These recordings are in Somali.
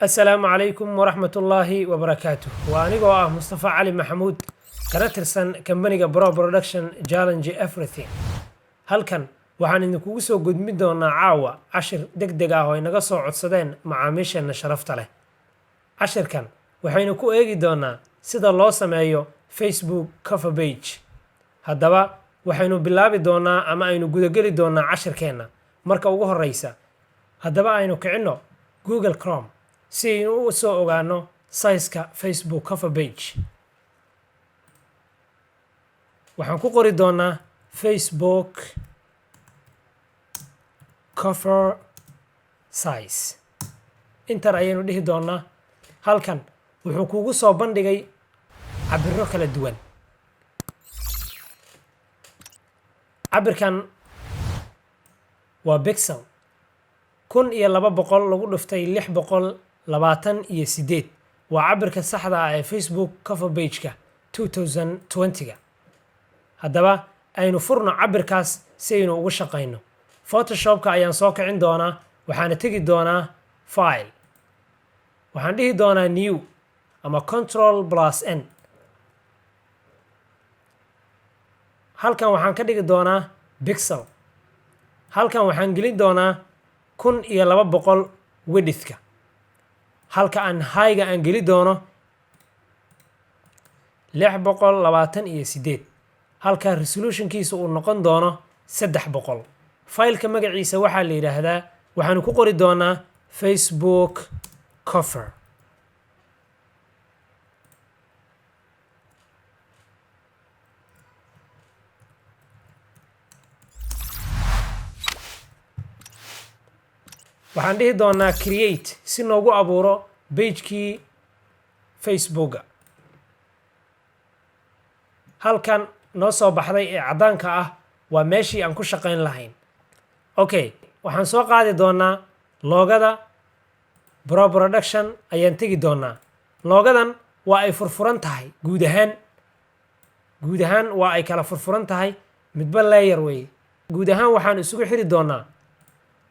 السلام عليكم ورحمة الله وبركاته وأنا مصطفى علي محمود كرترسن كمبانيga Pro Production Challenge Everything halkan waxaan idinku soo gudbin doonaa caawa cashir degdeg ah oo inaga soo codsadeen macaamiisheena sharafta leh cashirkan waxaynu ku eegi doonaa sida loo sameeyo Facebook cover page haddaba waxaynu bilaabi doonaa ama aynu gudageli doonaa cashirkeena marka ugu horeysa haddaba aynu kicino Google Chrome si aynu u soo ogaano size-ka Facebook cover page waxaan ku qori doonaa Facebook cover size inter ayaynu dhihi doonaa halkan wuxuu kugu soo bandhigay cabirro kala duwan cabirkan waa pixel 1200 lagu dhuftay 628 waa cabirka saxda ah ee Facebook cover page-ka 2020-ga haddaba aynu furno cabirkaas si aynu ugu shaqeyno Photoshop-ka ayaan soo kicin doonaa waxaan tagi doonaa file waxaan dhihi doonaa new ama Ctrl+N halkan waxaan ka dhigi doonaa pixel halkan waxaan gelin doonaa 1200 width-ka halka aan high-ga aan geli doono 628 halka resolution-kiisu uu noqon doono 300 file-ka magaciisa waxaa la yiraahdaa waxaan ku qori doonaa Facebook cover waxaan dhihi doonaa create si noogu abuuro page-kii Facebook halkan noo soo baxday ee cadaanka ah waa meeshii aan ku shaqeyn lahayn okay waxaan soo qaadi doonaa loogada Pro Production ayaan tagi doonaa loogadan waa ay furfuran tahay guud ahaan waa ay kala furfuran tahay midba layer way guud ahaan waxaan isugu xiri doonaa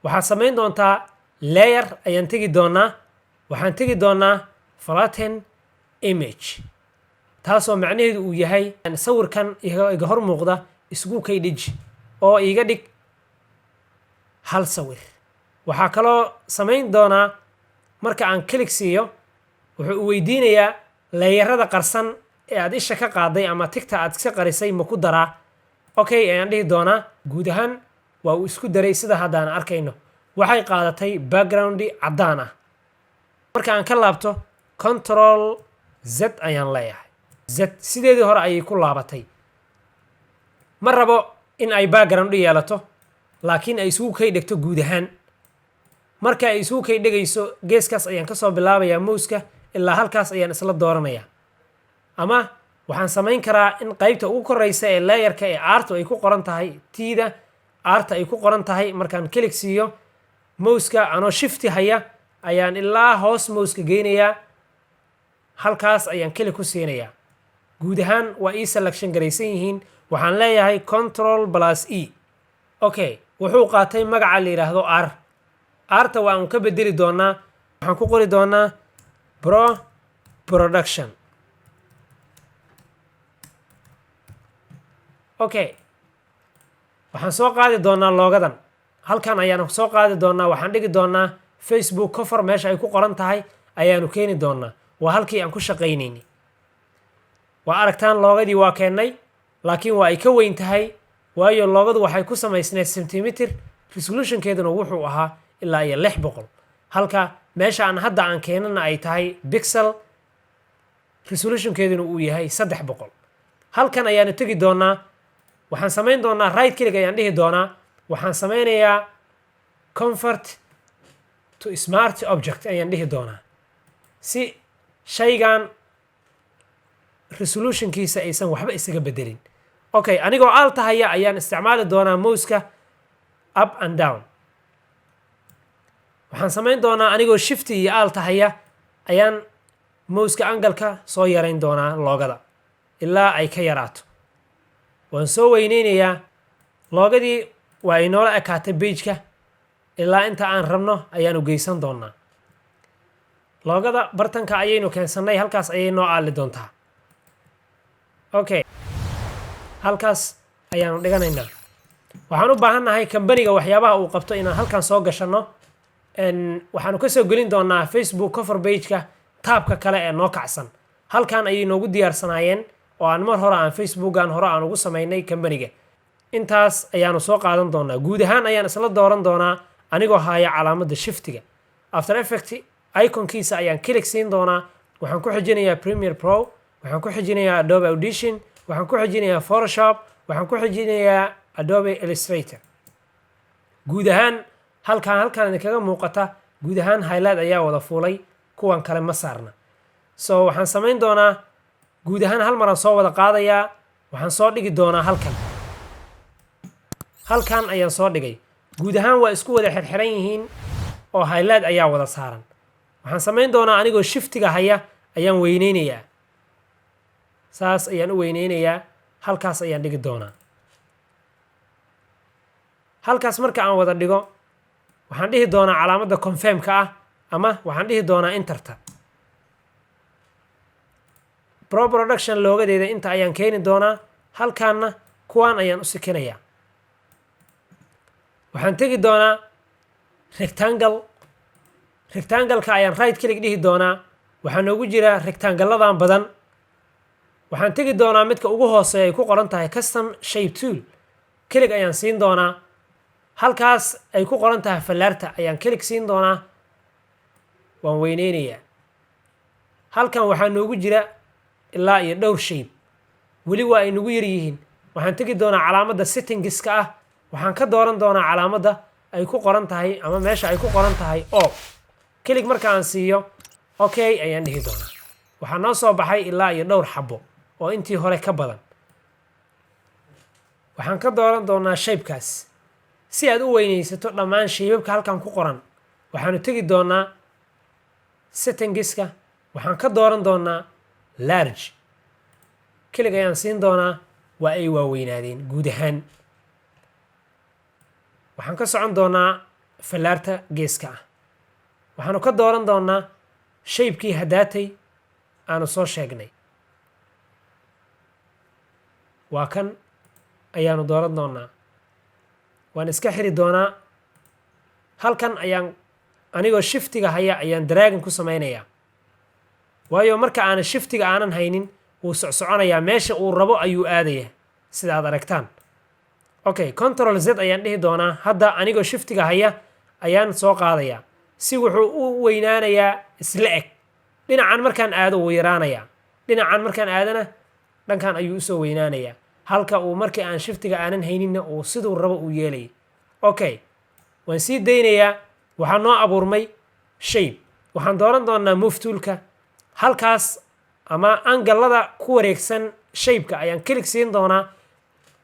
waxaad samayn doontaa layer ayaan tagi doonaa waxaan tagi doonaa flatten image taasoo macnaheedu uu yahay sawirkan iga hor muuqda isku kaydhij oo iga dhig hal sawir waxaa kaloo samayn doonaa marka aan click siiyo wuxuu weydiinayaa layerada qarsan ee aad isha ka qaaday ama tigta aad iska qarisay ma ku daraa okay ayaan dhihi doonaa guud ahaan waa uu isku daray sida haddaan arkayno waxay qaadatay background cadaan ah marka aan ka laabto Ctrl Z ayaan leeyahay Z sideedii hore ayay ku laabatay ma rabo in ay background yeelato laakiin ay isugu kay dhigto guud ahaan marka ay isugu kay dhigayso geeskaas ayaan ka soo bilaabayaa mouse-ka ilaa halkaas ayaan isla dooranayaa ama waxaan samayn karaa in qaybta ugu koreysa ee layer-ka ee artu ay ku qoran tahay tiida arta ay ku qoran tahay markaan click siiyo mouse-ka anoo shift haya ayaan ilaa hoos mouse-ka geynayaa halkaas ayaan click ku siinayaa guud ahaan waa ii selection garaysan yihiin waxaan leeyahay Ctrl+E okay wuxuu qaatay magaca la yiraahdo R arta waan ka bedeli doonaa waxaan ku qori doonaa Pro Production okay waxaan soo qaadi doonaa loogadan halkan ayaan soo qaadi doonaa waxaan dhigi doonaa Facebook cover meesha ay ku qoran tahay ayaanu keeni doonaa waa halkii aan ku shaqeynayni waa aragtaan loogadii waa keenay laakiin waa ay ka weyn tahay waayo loogadu waxay ku samaysneed centimeter resolution-keeduna wuxuu ahaa ilaa iyo 600 halka meesha aan hadda aan keenana ay tahay pixel resolution-keeduna uu yahay 300 halkan ayaanu tagi doonaa waxaan samayn doonaa right click ayaan dhihi doonaa waxaan sameynayaa convert to smart object ayaan dhihi doonaa si shaygan resolution-kiisa aysan waxba isaga bedelin okay anigoo alt haya ayaan isticmaali doonaa mouse-ka up and down waxaan samayn doonaa anigoo shift iyo alt haya ayaan mouse-ka angle-ka soo yareyn doonaa loogada ilaa ay ka yaraato waan soo weyneynayaa loogadii waa inoola ekaatay page-ka ilaa inta aan rabno ayaanu geysan doonaa loogada bartanka ayaynu keensanay halkaas ayay noo aali doontaa okay halkaas ayaanu dhiganaynaa waxaan u baahannahay kambaniga waxyaabaha uu qabto inaan halkan soo gashanno waxaanu ka soo gelin doonaa Facebook cover page-ka taabka kale ee noo kacsan halkan ayay noogu diyaarsanaayeen oo aan mar hore aan Facebookan hore aan ugu samaynay kambaniga intaas ayaanu soo qaadan doonaa guud ahaan ayaan isla dooran doonaa anigoo haya calaamadda shiftiga After Effects iconkiisa ayaan click siin doonaa waxaan ku xijinayaa Premiere Pro waxaan ku xijinayaa Adobe Audition waxaan ku xijinayaa Photoshop waxaan ku xijinayaa Adobe Illustrator guud ahaan halkan kaga muuqata guud ahaan highlight ayaa wada fuulay kuwan kale ma saarna so waxaan samayn doonaa guud ahaan hal mar aan soo wada qaadayaa waxaan soo dhigi doonaa halkan ayaan soo dhigay guud ahaan waa isku wada xirxiran yihiin oo highlight ayaa wada saaran waxaan samayn doonaa anigoo shiftiga haya ayaan weyneynayaa saas ayaan u weyneynayaa halkaas ayaan dhigi doonaa halkaas marka aan wada dhigo waxaan dhihi doonaa calaamadda confirm-ka ah ama waxaan dhihi doonaa enterta Pro Production loogadeeda inta ayaan keeni doonaa halkaanna kuwaan ayaan u sikinayaa waxaan tegi doonaa rectangle-ka ayaan right click dhihi doonaa waxaa noogu jira rectangle-ladan badan waxaan tegi doonaa midka ugu hooseeya ay ku qoran tahay custom shape tool click ayaan siin doonaa halkaas ay ku qoran tahay fallaarta ayaan click siin doonaa waan weyneynayaa halkan waxaa noogu jira ilaa iyo dhowr shape weli waa ay nagu yar yihiin waxaan tegi doonaa calaamadda settingska ah waxaan ka dooran doonaa calaamadda ay ku qoran tahay ama meesha ay ku qoran tahay oo click marka aan siiyo okay ayaan dhihi doonaa waxaa noo soo baxay ilaa iyo dhowr xabo oo intii hore ka badan waxaan ka dooran doonaa shapekaas si aad u weynaysato dhammaan shaybabka halkan ku qoran waxaanu tegi doonaa settingska waxaan ka dooran doonaa large click ayaan siin doonaa waa ay waaweynaadeen guud ahaan waxaan ka socon doonaa fallaarta geeska ah waxaanu ka dooran doonaa shaybkii hadaatay aanu soo sheegnay waa kan ayaanu dooran doonaa waan iska xiri doonaa halkan ayaan anigoo shiftiga haya ayaan dragon ku samaynayaa waayo marka aanan shiftiga aanan haynin wuu socsoconayaa meesha uu rabo ayuu aadayaa sida aad aragtaan okay control z ayaan dhihi doonaa hadda anigoo shiftiga haya ayaan soo qaadayaa si wuxuu u weynaanayaa isla eg dhinacan markaan aado wuu yaraanayaa dhinacan markaan aadana dhankan ayuu usoo weynaanayaa halka uu markii aan shiftiga aanan hayninna uu siduu rabo uu yeelayay okay waan sii daynayaa waxaa noo abuurmay shape waxaan dooran doonaa move toolka halkaas ama angallada ku wareegsan shapeka ayaan click siin doonaa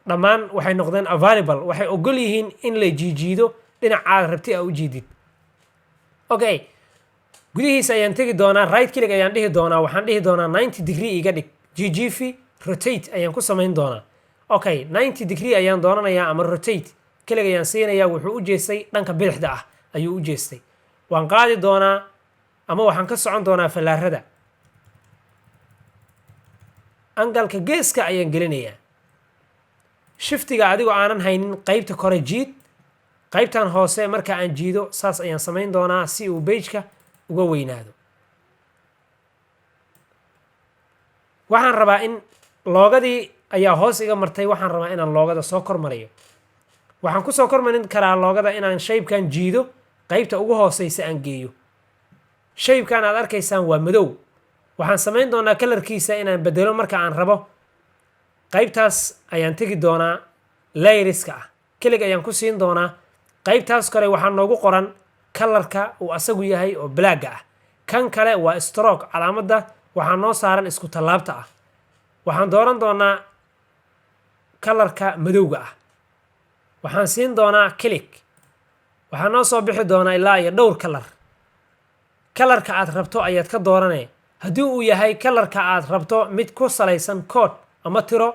dhammaan waxay noqdeen available waxay ogol yihiin in la jiijiido dhinacaad rabti a u jiidid okay gudihiisa ayaan tegi doonaa right click ayaan dhihi doonaa waxaan dhihi doonaa 90 degree iga dhig GGF rotate ayaan ku samayn doonaa okay 90 degree ayaan doonanayaa ama rotate click ayaan siinayaa wuxuu u jeestay dhanka bidixda ah ayuu u jeestay waan qaadi doonaa ama waxaan ka socon doonaa fallaarada angalka geeska ayaan gelinayaa shiftiga adigoo aanan haynin qaybta kore jiid qaybtan hoose marka aan jiido saas ayaan samayn doonaa si uu page-ka uga weynaado waxaan rabaa in loogadii ayaa hoos iga martay waxaan rabaa inaan loogada soo kormariyo waxaan ku soo kormarin karaa loogada inaan shaybkan jiido qaybta ugu hooseysa aan geeyo shaybkan aad arkaysaan waa madow waxaan samayn doonaa kalarkiisa inaan bedelo marka aan rabo qaybtaas ayaan tegi doonaa layeriska ah kelig ayaan ku siin doonaa qaybtaas kale waxaa noogu qoran kalarka uu asagu yahay oo blaaga ah kan kale waa stroke calaamadda waxaa noo saaran isku tallaabta ah waxaan dooran doonaa kalarka madowga ah waxaan siin doonaa click waxaa noo soo bixi doonaa ilaa iyo dhowr kalarka aad rabto ayaad ka dooranay haddii uu yahay kalarka aad rabto mid ku salaysan code ama tiro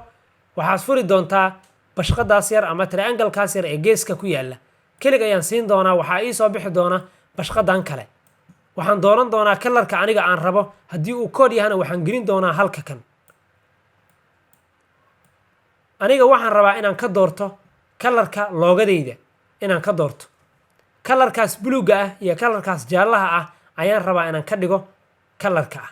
waxaad furi doontaa bashqadaas yar ama triangle-kaas yar ee geeska ku yaala kelig ayaan siin doonaa waxaa ii soo bixi doona bashqadan kale waxaan dooran doonaa kalarka aniga aan rabo haddii uu kood yahana waxaan gelin doonaa halka kan aniga waxaan rabaa inaan ka doorto kalarka loogadayda inaan ka doorto kalarkaas buluuga ah iyo kalarkaas jaallaha ah ayaan rabaa inaan ka dhigo kalarka ah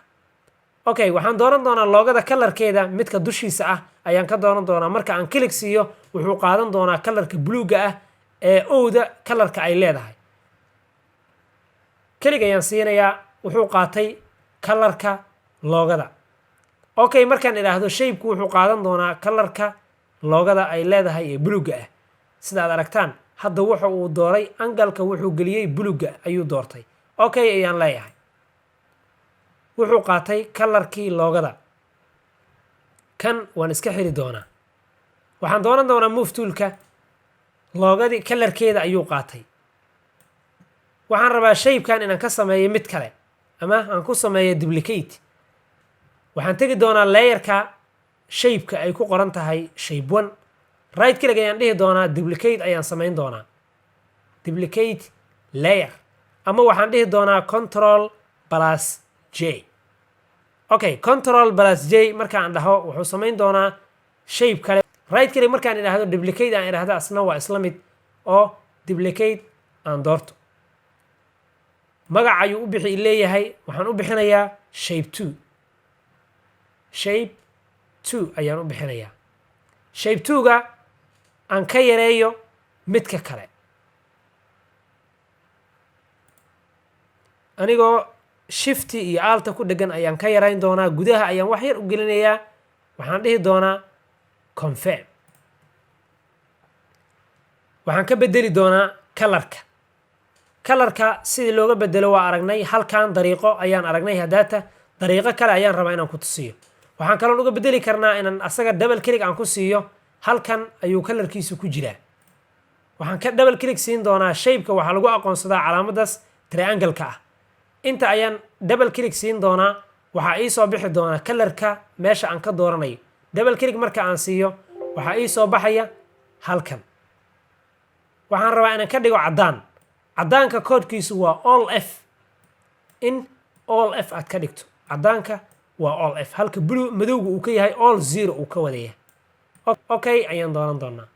okay waxaan dooran doonaa loogada kalarkeeda midka dushiisa ah ayaan ka dooran doonaa marka aan click siiyo wuxuu qaadan doonaa kalarka buluuga ah ee owda kalarka ay leedahay click ayaan siinayaa wuxuu qaatay kalarka loogada okay markaan idhaahdo shape-ku wuxuu qaadan doonaa kalarka loogada ay leedahay ee buluuga ah sida aad aragtaan hadda waxa uu dooray angalka wuxuu geliyey buluuga ayuu doortay okay ayaan leeyahay wuxuu qaatay kalarkii loogada kan waan iska xiri doonaa waxaan dooran doonaa move toolka loogadii kalarkeeda ayuu qaatay waxaan rabaa shape-kan inaan ka sameeyo mid kale ama aan ku sameeyo duplicate waxaan tegi doonaa layerka shape-ka ay ku qoran tahay shape 1 right click ayaan dhihi doonaa duplicate ayaan samayn doonaa duplicate layer ama waxaan dhihi doonaa control plus j okay control plus j markaan dhaho wuxuu samayn doonaa shape kale right click markaan idhaahdo duplicate aan idhaahdo asna waa isla mid oo duplicate aan doorto magac ayuu u bixi leeyahay waxaan u bixinayaa shape 2 shape 2 ayaan u bixinayaa shape 2ga aan ka yareeyo midka kale anigoo shifti iyo alta ku dhegan ayaan ka yarayn doonaa gudaha ayaan wax yar u gelinayaa waxaan dhihi doonaa confirm waxaan ka bedeli doonaa kalarka sidii looga bedelo waa aragnay halkan dariiqo ayaan aragnay hadaata dariiqo kale ayaan rabaa inaan ku tusiyo waxaan kaloon uga bedeli karnaa inaan asaga double click aan ku siiyo halkan ayuu kalarkiisu ku jiraa waxaan ka double click siin doonaa shape-ka waxaa lagu aqoonsadaa calaamadaas triangle-ka ah inta ayaan double click siin doonaa waxaa ii soo bixi doonaa kalarka meesha aan ka dooranayo double click marka aan siiyo waxaa ii soo baxaya halkan waxaan rabaa inaan ka dhigo caddaan caddaanka koodkiisu waa all f in all f aad ka dhigto caddaanka waa all f halka blue madowga uu ka yahay all zero uu ka wadaya okay ayaan dooran doonaa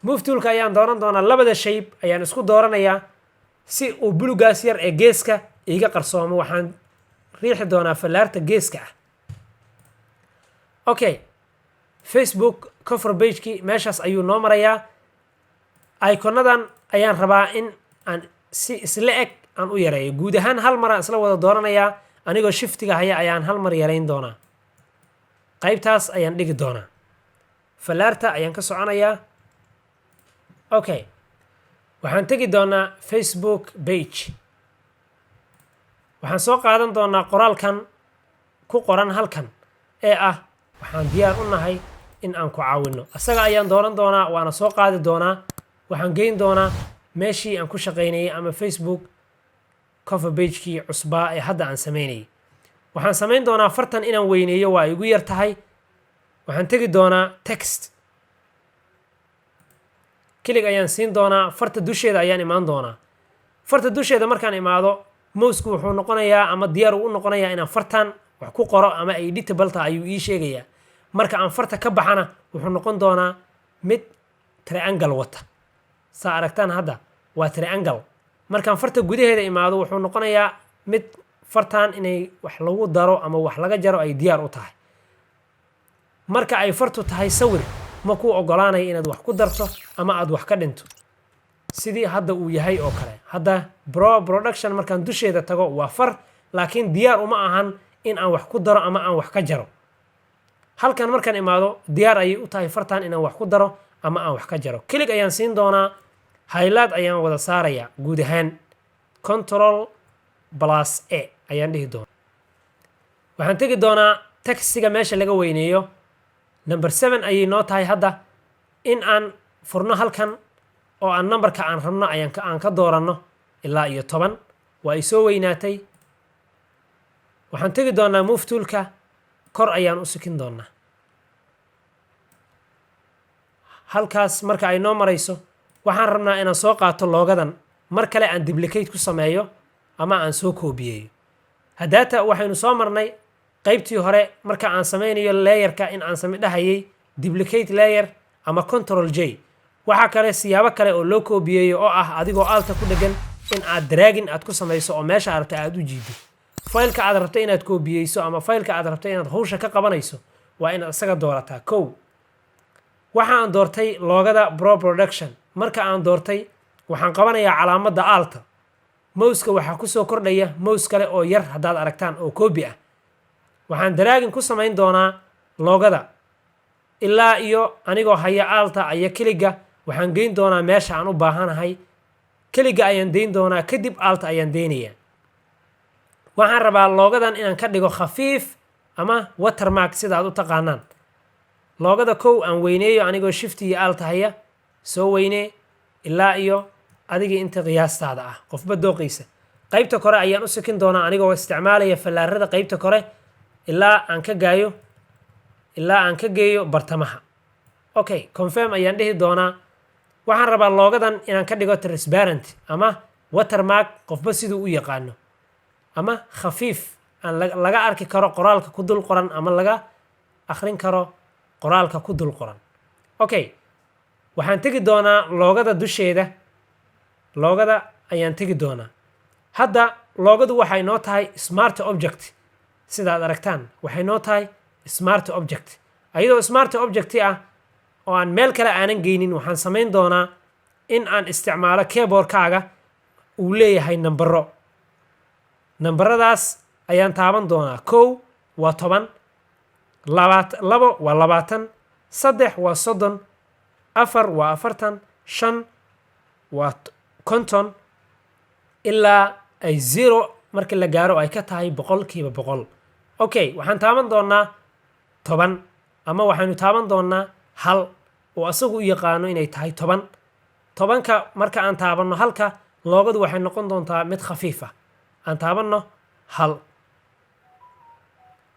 move toolka ayaan dooran doonaa labada shape ayaan isku dooranayaa si uu bulugaas yar ee geeska iga qarsoomo waxaan riixi doonaa fallaarta geeska ah okay facebook cover page-kii meeshaas ayuu noo marayaa iconadan ayaan rabaa in aan si isla eg aan u yareeyo guud ahaan hal mar aan isla wada dooranayaa anigoo shiftiga haya ayaan hal mar yarayn doonaa qaybtaas ayaan dhigi doonaa fallaarta ayaan ka soconayaa okay waxaan tegi doonaa facebook page waxaan soo qaadan doonaa qoraalkan ku qoran halkan ee ah waxaan diyaar u nahay in aan ku caawino asaga ayaan dooran doonaa waana soo qaadi doonaa waxaan geyn doonaa meeshii aan ku shaqaynayay ama facebook cover page-kii cusbaa ee hadda aan samaynayay waxaan samayn doonaa fartan inaan weyneeyo waa igu yar tahay waxaan tegi doonaa text click ayaan siin doonaa farta dusheeda ayaan imaan doonaa farta dusheeda markaan imaado mousku wuxuu noqonayaa ama diyaar uu u noqonayaa inaan fartan wax ku qoro ama ay editable tahay ayuu ii sheegayaa marka aan farta ka baxana wuxuu noqon doonaa mid triangle wata saa aragtaan hadda waa triangle markaan farta gudaheeda imaado wuxuu noqonayaa mid fartan inay wax lagu daro ama wax laga jaro ay diyaar u tahay marka ay fartu tahay sawir ma kuu ogolaanaya inaad wax ku darto ama aad wax ka dhinto sidii hadda uu yahay oo kale hadda production markaan dusheeda tago waa far laakiin diyaar uma ahan in aan wax ku daro ama aan wax ka jaro halkan markaan imaado diyaar ayay u tahay fartan inaan wax ku daro ama aan wax ka jaro click ayaan siin doonaa highlight ayaan wada saarayaa guud ahaan control plus a ayaan dhihi doonaa waxaan tegi doonaa taxiga meesha laga weyneeyo number 7 ayay noo tahay hadda in aan furno halkan oo aan numberka aan rabno aan ka dooranno ilaa iyo 10 waa ay soo weynaatay waxaan tegi doonaa move toolka kor ayaan u sikin doonaa halkaas marka ay noo marayso waxaan rabnaa inaan soo qaato loogadan mar kale aan duplicate ku sameeyo ama aan soo koobiyeeyo haddaata waxaynu soo marnay qaybtii hore marka aan sameynayo layerka in aan dhahayay duplicate layer ama control J waxa kale siyaabo kale oo loo koobiyeeyo oo ah adigoo alta ku dhagan in aad dragging aad ku sameyso oo meesha aad rabto aad u jiido faylka aad rabto inaad koobiyeyso ama faylka aad rabto inaad hawsha ka qabanayso waa inaad isaga doorataa kow waxa aan doortay loogada pro production marka aan doortay waxaan qabanayaa calaamadda alta mouseka waxaa ku soo kordhaya mouse kale oo yar haddaad aragtaan oo koobi ah waxaan dragging ku samayn doonaa loogada ilaa iyo anigoo haya alta aya keliga waxaan geyn doonaa meesha aan u baahanahay keliga ayaan deyn doonaa kadib alta ayaan deynayaa waxaan rabaa loogadan inaan ka dhigo khafiif ama watermark sida aad u taqaanaan loogada kow aan weyneeyo anigoo shift iyo alta haya soo weynee ilaa iyo adiga inta qiyaastaada ah qofba dooqiisa qaybta kore ayaan u sikin doonaa anigoo isticmaalaya fallaarada qaybta kore ilaa aan ka geeyo bartamaha okay confirm ayaan dhihi doonaa waxaan rabaa loogadan inaan ka dhigo transparent ama watermark qofba siduu u yaqaano ama khafiif aan laga arki karo qoraalka ku dul qoran ama laga akhrin karo qoraalka ku dul qoran okay waxaan tegi doonaa loogada dusheeda loogada ayaan tegi doonaa hadda loogadu waxay noo tahay smart object sidaad aragtaan waxay noo tahay smart object ayadoo smart object ah oo aan meel kale aanan geynin waxaan samayn doonaa in aan isticmaalo keyboardkaaga uu leeyahay nambaro nambaradaas ayaan taaban doonaa kow waa 10 labo waa 20 saddex waa 30 afar waa 40 shan waa 50 ilaa ay 0 markii la gaaro ay ka tahay 100% okay waxaan taaban doonaa 10 ama waxaanu taaban doonaa hal oo asagu u yaqaano inay tahay 10 10ka marka aan taabanno halka loogadu waxay noqon doontaa mid khafiif ah aan taabanno hal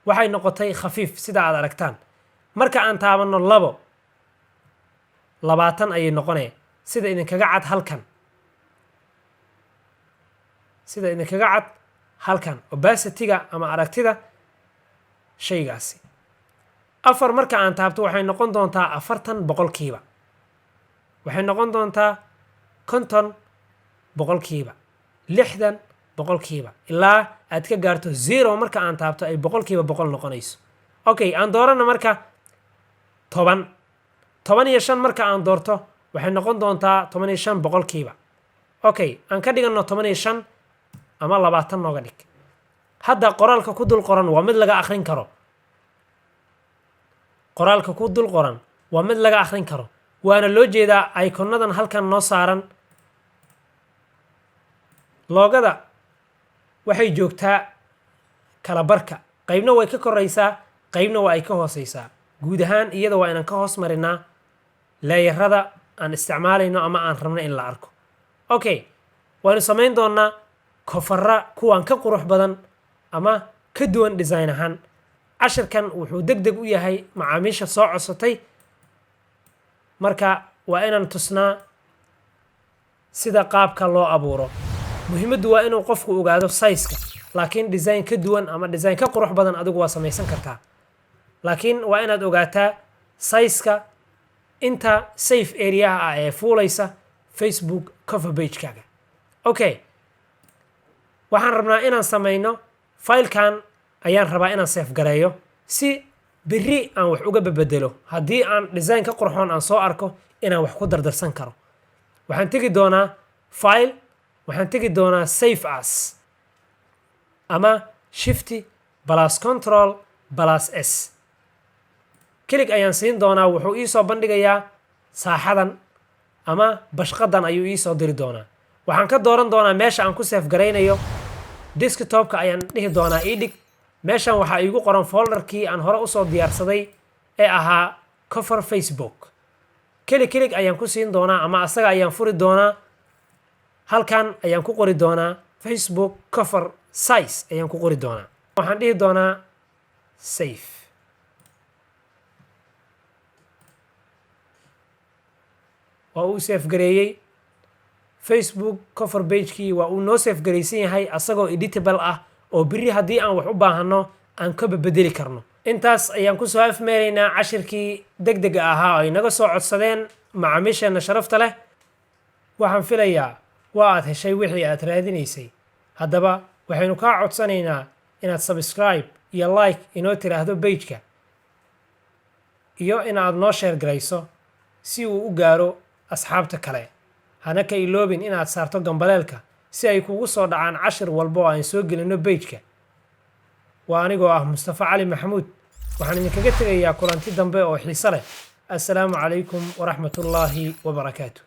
waxay noqotay khafiif sida aad aragtaan marka aan taabanno 2 20 ayay noqonee sida idinkaga cad halkan opacity-ga ama aragtida shaygaasi 4 marka aan taabto waxay noqon doontaa 40% waxay noqon doontaa 50% 60% ilaa aad ka gaarto 0 marka aan taabto ay 100% noqonayso okay aan doorano marka 10 15 marka aan doorto waxay noqon doontaa 15% okay aan ka dhigano 15 ama 20 nooga dhig hadda qoraalka ku dul qoran waa mid laga akhrin karo qoraalka ku dul qoran waa mid laga akhrin karo waana loo jeedaa icon-nadan halkan noo saaran loogada waxay joogtaa kala barka qaybna way ka koraysaa qaybna waa ay ka hooseysaa guud ahaan iyada waa inaan ka hoos marinaa layerada aan isticmaalayno ama aan rabno in la arko okay waanu samayn doonaa kofarra kuwaan ka qurux badan ama ka duwan design ahaan cashirkan wuxuu degdeg u yahay macaamiisha soo codsatay marka waa inaan tusnaa sida qaabka loo abuuro muhiimaddu waa inuu qofku ogaado size-ka laakiin design ka duwan ama design ka qurux badan adigu waa samaysan kartaa laakiin waa inaad ogaataa size-ka inta safe area ah ee fuulaysa Facebook cover page-kaaga okay waxaan rabnaa inaan samayno filekan ayaan rabaa inaan save gareeyo si berri aan wax uga bedelo haddii aan design ka qurxoon aan soo arko inaan wax ku dardarsan karo waxaan tegi doonaa file waxaan tegi doonaa save as ama shift plus control plus s kilig ayaan siin doonaa wuxuu ii soo bandhigayaa saaxadan ama bashqadan ayuu ii soo diri doonaa waxaan ka dooran doonaa meesha aan ku save garaynayo desktop-ka ayaan dhihi doonaa ii dhig meeshan waxaa iigu qoran folderkii aan hore usoo diyaarsaday ee ahaa cover Facebook kilig ayaan ku siin doonaa ama asaga ayaan furi doonaa halkan ayaan ku qori doonaa Facebook cover size ayaan ku qori doonaa waxaan dhihi doonaa save waa uu save gareeyey Facebook cover page-kii waa uu noo save garaysan yahay asagoo editable ah oo biri haddii aan wax u baahano aan ka bedeli karno. intaas ayaan ku soo afmeeraynaa cashirkii degdega ahaa oo ay naga soo codsadeen macaamiisheena sharafta leh. waxaan filayaa waa aad heshay wixii aad raadinaysay. haddaba waxaynu kaa codsanaynaa inaad subscribe iyo like inoo tiraahdo page-ka iyo inaad noo share garayso si uu u gaaro asxaabta kale. hana ka iloobin inaad saarto gambaleelka si ay kugu soo dhacaan cashir walba oo aan soo gelino page-ka. waa anigoo ah Mustafa Cali Maxamuud waxaan idinkaga tegayaa kulanti dambe oo xiiso leh. assalaamu calaykum waraxmatullaahi wabarakaatuh.